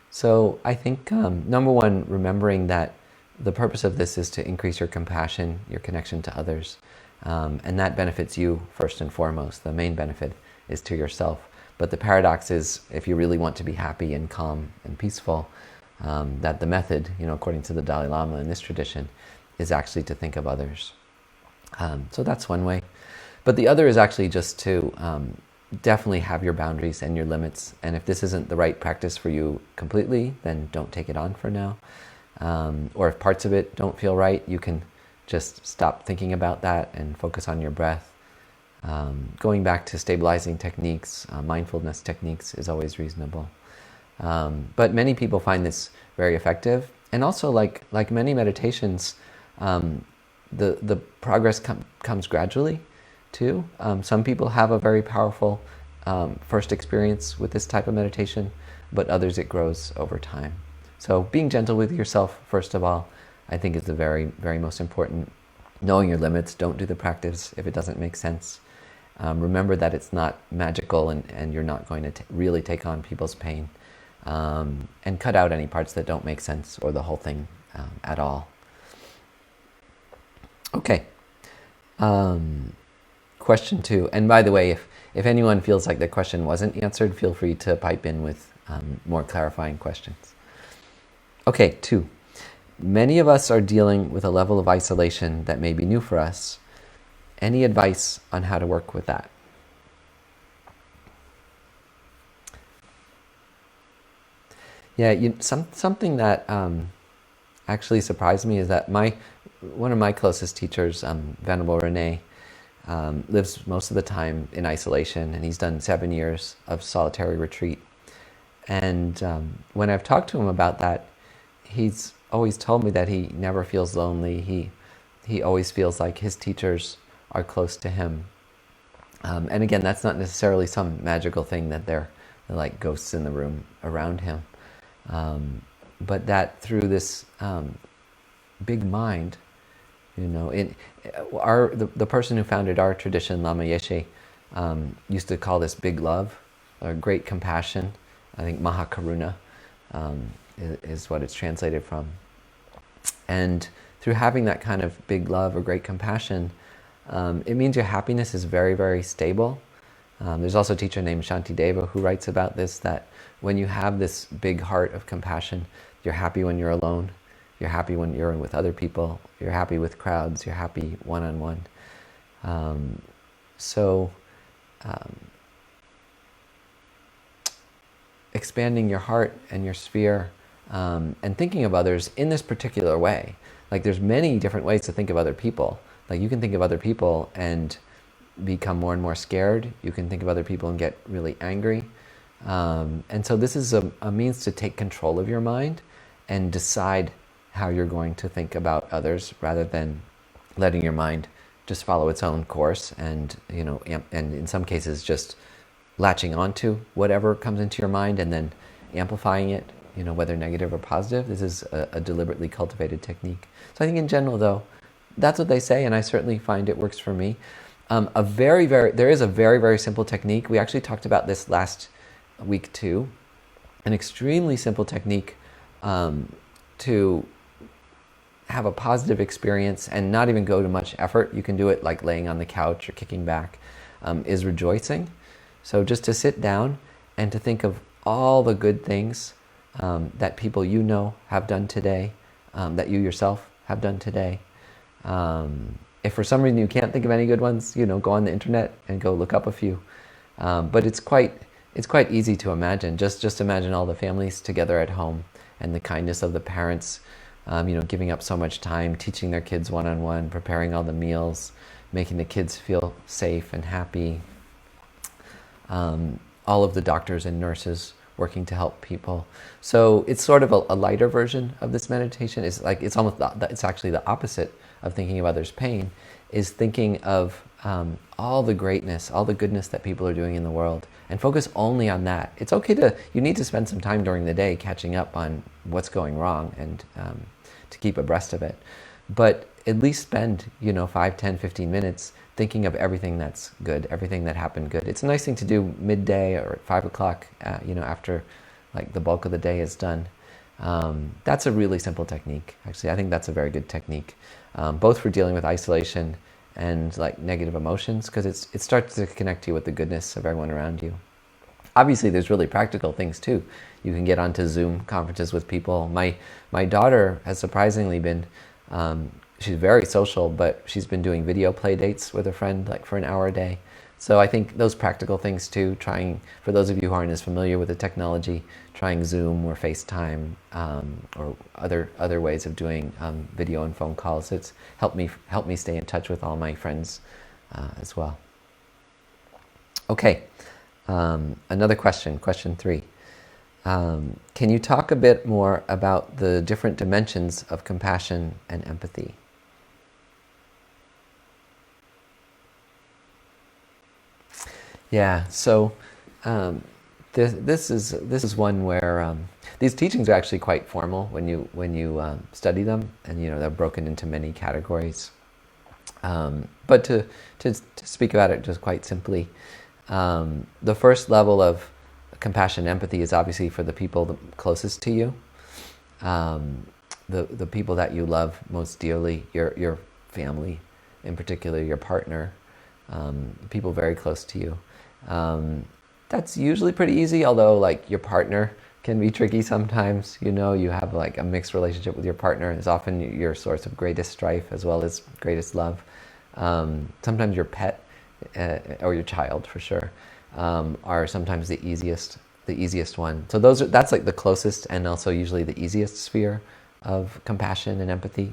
So I think, number one, remembering that the purpose of this is to increase your compassion, your connection to others, and that benefits you first and foremost. The main benefit is to yourself. But the paradox is, if you really want to be happy and calm and peaceful, that the method, according to the Dalai Lama in this tradition, is actually to think of others. So that's one way. But the other is actually just to definitely have your boundaries and your limits. And if this isn't the right practice for you completely, then don't take it on for now. Or if parts of it don't feel right, you can just stop thinking about that and focus on your breath. Going back to stabilizing techniques, mindfulness techniques is always reasonable. But many people find this very effective. And also, like many meditations, the progress comes gradually too. Some people have a very powerful first experience with this type of meditation, but others it grows over time. So being gentle with yourself, first of all, I think is the very, very most important. Knowing your limits, don't do the practice if it doesn't make sense. Remember that it's not magical and you're not going to really take on people's pain. And cut out any parts that don't make sense or the whole thing at all. Okay. Question 2. And by the way, if anyone feels like the question wasn't answered, feel free to pipe in with more clarifying questions. Okay, 2. Many of us are dealing with a level of isolation that may be new for us. Any advice on how to work with that? Yeah, something that actually surprised me is that one of my closest teachers, Venerable Rene, lives most of the time in isolation, and he's done 7 years of solitary retreat. And when I've talked to him about that, he's always told me that he never feels lonely. He always feels like his teachers are close to him. And again, that's not necessarily some magical thing that they're like ghosts in the room around him. But that through this big mind, the person who founded our tradition, Lama Yeshe, used to call this big love, or great compassion. I think Mahakaruna is what it's translated from. And through having that kind of big love or great compassion, it means your happiness is very, very stable. There's also a teacher named Shantideva who writes about this, that when you have this big heart of compassion, you're happy when you're alone, you're happy when you're with other people, you're happy with crowds, you're happy one-on-one. Expanding your heart and your sphere and thinking of others in this particular way. Like there's many different ways to think of other people. Like you can think of other people and become more and more scared. You can think of other people and get really angry. And so this is a means to take control of your mind and decide how you're going to think about others, rather than letting your mind just follow its own course and, and in some cases just latching onto whatever comes into your mind and then amplifying it, whether negative or positive. This is a deliberately cultivated technique. So I think in general, though, that's what they say, and I certainly find it works for me. There is a very, very simple technique. We actually talked about this last week too. An extremely simple technique to have a positive experience and not even go to much effort. You can do it like laying on the couch or kicking back, is rejoicing. So just to sit down and to think of all the good things that people have done today, that you yourself have done today. If for some reason you can't think of any good ones, go on the internet and go look up a few. But it's quite easy to imagine. Just imagine all the families together at home and the kindness of the parents, giving up so much time, teaching their kids one-on-one, preparing all the meals, making the kids feel safe and happy. All of the doctors and nurses working to help people. So it's sort of a lighter version of this meditation. It's actually the opposite of thinking of others' pain, is thinking of all the greatness, all the goodness that people are doing in the world, and focus only on that. It's okay you need to spend some time during the day catching up on what's going wrong and to keep abreast of it. But at least spend, 5, 10, 15 minutes thinking of everything that's good, everything that happened good. It's a nice thing to do midday or at 5 o'clock, after like the bulk of the day is done. That's a really simple technique. Actually, I think that's a very good technique, both for dealing with isolation and like negative emotions, because it starts to connect you with the goodness of everyone around you. Obviously, there's really practical things too. You can get onto Zoom conferences with people. My daughter has surprisingly been, she's very social, but she's been doing video play dates with a friend like for an hour a day. So I think those practical things too, trying, for those of you who aren't as familiar with the technology, trying Zoom or FaceTime or other ways of doing video and phone calls, it's helped me stay in touch with all my friends as well. Okay, another question 3. Can you talk a bit more about the different dimensions of compassion and empathy? Yeah, so this is one where these teachings are actually quite formal when you study them, and they're broken into many categories. But to speak about it just quite simply, the first level of compassion and empathy is obviously for the people closest to you, the people that you love most dearly, your family, in particular your partner, people very close to you. That's usually pretty easy, although like your partner can be tricky sometimes. You have like a mixed relationship with your partner. It's often your source of greatest strife as well as greatest love. Sometimes your pet or your child, for sure, are sometimes the easiest one. So that's like the closest and also usually the easiest sphere of compassion and empathy.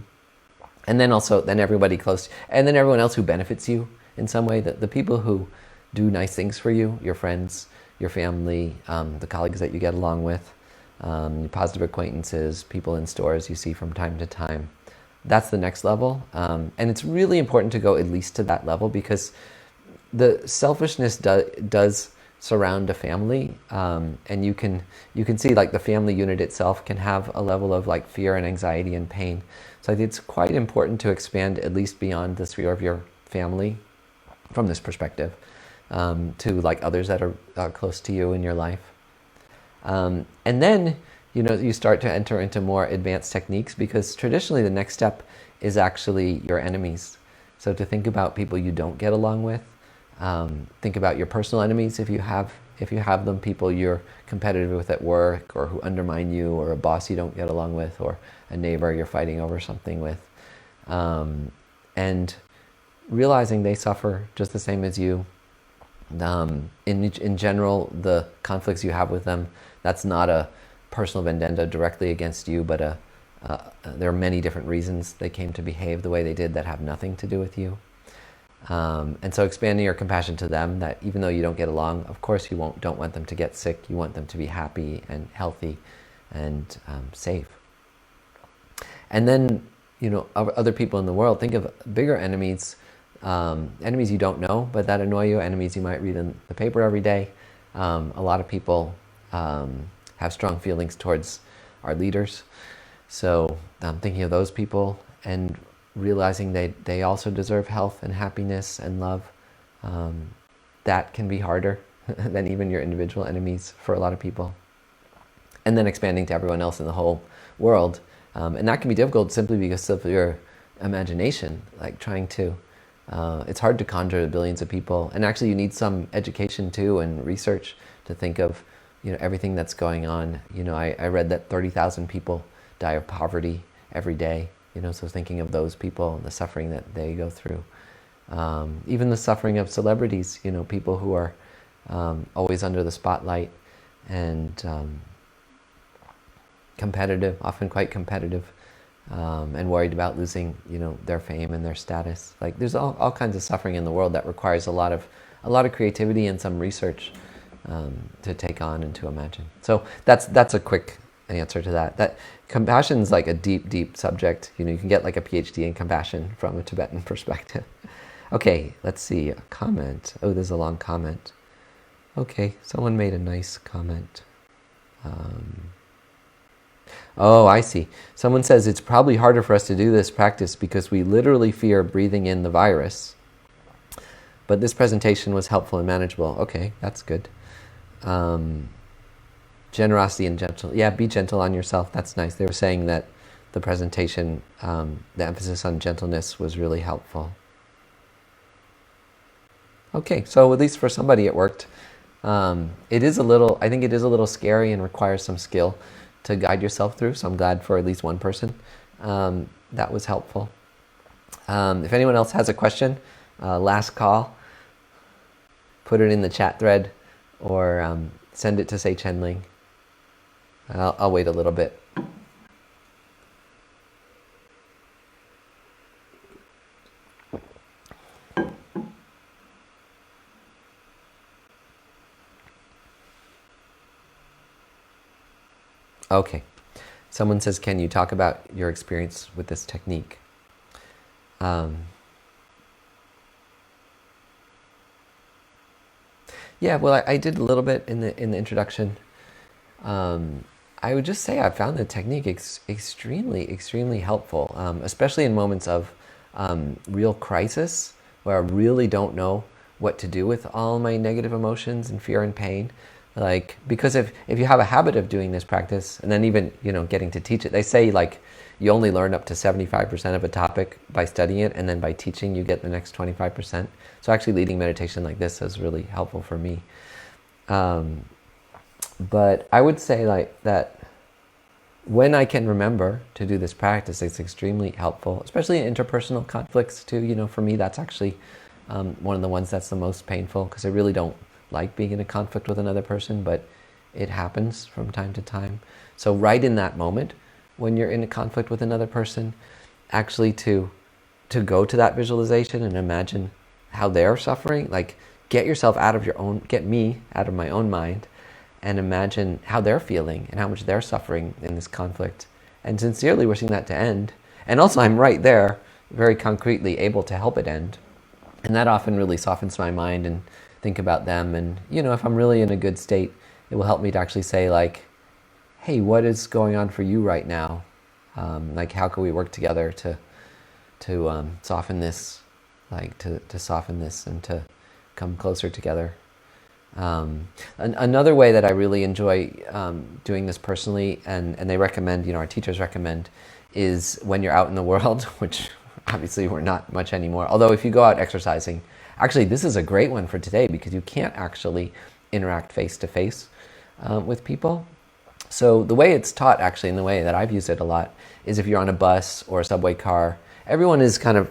And then everybody close, and then everyone else who benefits you in some way. The people who do nice things for you, your friends, your family, the colleagues that you get along with, your positive acquaintances, people in stores you see from time to time. That's the next level. And it's really important to go at least to that level, because the selfishness does surround a family, and you can see like the family unit itself can have a level of like fear and anxiety and pain. So I think it's quite important to expand at least beyond the sphere of your family from this perspective, to like others that are close to you in your life. And then you start to enter into more advanced techniques, because traditionally the next step is actually your enemies. So to think about people you don't get along with, think about your personal enemies if you have them, people you're competitive with at work, or who undermine you, or a boss you don't get along with, or a neighbor you're fighting over something with, and realizing they suffer just the same as you. In general, the conflicts you have with them, that's not a personal vendetta directly against you, but there are many different reasons they came to behave the way they did that have nothing to do with you. And so expanding your compassion to them, that even though you don't get along, of course you don't want them to get sick, you want them to be happy and healthy and safe. And then, other people in the world, think of bigger enemies, enemies you don't know but that annoy you, enemies you might read in the paper every day. A lot of people have strong feelings towards our leaders. So thinking of those people and realizing they also deserve health and happiness and love, that can be harder than even your individual enemies for a lot of people. And then expanding to everyone else in the whole world. And that can be difficult simply because of your imagination, like trying to, it's hard to conjure billions of people. And actually you need some education too and research to think of, everything that's going on. I read that 30,000 people die of poverty every day. So thinking of those people and the suffering that they go through. Even the suffering of celebrities, people who are always under the spotlight and competitive, often quite competitive, and worried about losing, their fame and their status. Like there's all kinds of suffering in the world that requires a lot of creativity and some research to take on and to imagine. So that's a quick answer to that. That compassion is like a deep subject. You can get like a PhD in compassion from a Tibetan perspective. Okay, let's see, a comment. Oh, there's a long comment. Okay, someone made a nice comment. Oh, I see. Someone says it's probably harder for us to do this practice because we literally fear breathing in the virus. But this presentation was helpful and manageable. Okay, that's good. Generosity and gentle. Yeah, be gentle on yourself. That's nice. They were saying that the presentation, the emphasis on gentleness was really helpful. Okay, so at least for somebody it worked. It is a little, I think it is a little scary and requires some skill to guide yourself through. So I'm glad for at least one person that was helpful. If anyone else has a question, last call, put it in the chat thread or send it to Say Chenling. I'll wait a little bit. Okay. Someone says, can you talk about your experience with this technique? Yeah, well, I did a little bit in the introduction. I would just say I found the technique extremely helpful, especially in moments of real crisis where I really don't know what to do with all my negative emotions and fear and pain. Like, because if you have a habit of doing this practice and then even, getting to teach it, they say like you only learn up to 75% of a topic by studying it, and then by teaching you get the next 25%. So actually leading meditation like this is really helpful for me. But I would say like that when I can remember to do this practice, it's extremely helpful, especially in interpersonal conflicts too. For me, that's actually one of the ones that's the most painful, because I really don't like being in a conflict with another person, but it happens from time to time. So right in that moment, when you're in a conflict with another person, actually to go to that visualization and imagine how they're suffering, like get me out of my own mind and imagine how they're feeling and how much they're suffering in this conflict, and sincerely wishing that to end. And also I'm right there, very concretely able to help it end. And that often really softens my mind and think about them. And, if I'm really in a good state, it will help me to actually say like, hey, what is going on for you right now? Like, how can we work together to soften this, like to soften this and to come closer together. Another way that I really enjoy doing this personally, and they recommend, our teachers recommend, is when you're out in the world, which obviously we're not much anymore. Although if you go out exercising, actually this is a great one for today because you can't actually interact face-to-face with people. So the way it's taught, actually, in the way that I've used it a lot, is if you're on a bus or a subway car, everyone is kind of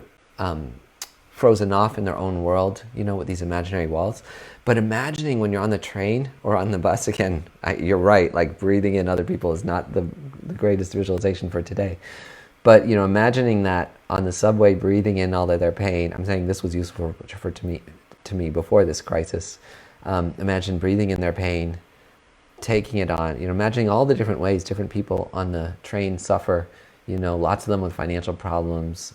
frozen off in their own world, with these imaginary walls. But imagining when you're on the train or on the bus, again, you're right, like breathing in other people is not the greatest visualization for today. But, imagining that on the subway, breathing in all of their pain. I'm saying this was useful to me before this crisis. Imagine breathing in their pain, taking it on, imagining all the different ways different people on the train suffer, lots of them with financial problems,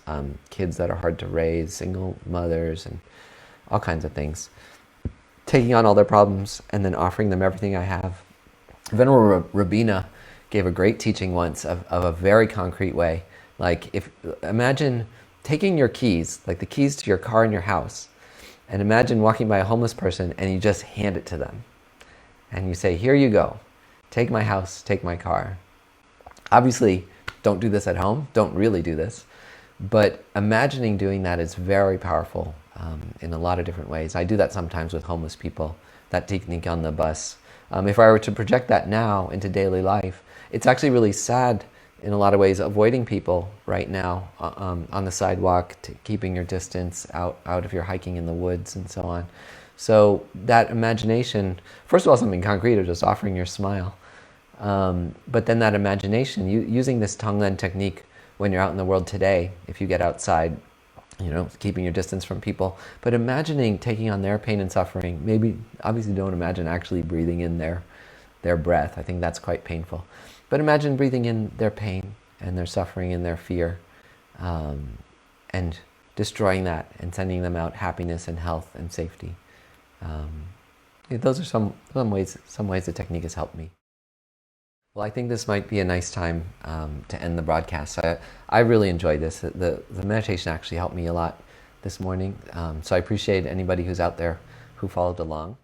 kids that are hard to raise, single mothers, and all kinds of things. Taking on all their problems and then offering them everything I have. Venerable Rabina gave a great teaching once of a very concrete way. Like, imagine taking your keys, like the keys to your car and your house, and imagine walking by a homeless person and you just hand it to them. And you say, here you go, take my house, take my car. Obviously, don't do this at home, don't really do this. But imagining doing that is very powerful in a lot of different ways. I do that sometimes with homeless people, that technique on the bus. If I were to project that now into daily life, it's actually really sad in a lot of ways, avoiding people right now on the sidewalk, keeping your distance out if you're hiking in the woods and so on. So that imagination, first of all, something concrete of just offering your smile. But then that imagination, using this Tonglen technique when you're out in the world today, if you get outside, keeping your distance from people, but imagining taking on their pain and suffering. Maybe, obviously don't imagine actually breathing in their breath. I think that's quite painful. But imagine breathing in their pain and their suffering and their fear, and destroying that and sending them out happiness and health and safety. Those are some ways the technique has helped me. Well, I think this might be a nice time to end the broadcast. I really enjoyed this. The meditation actually helped me a lot this morning. So I appreciate anybody who's out there who followed along.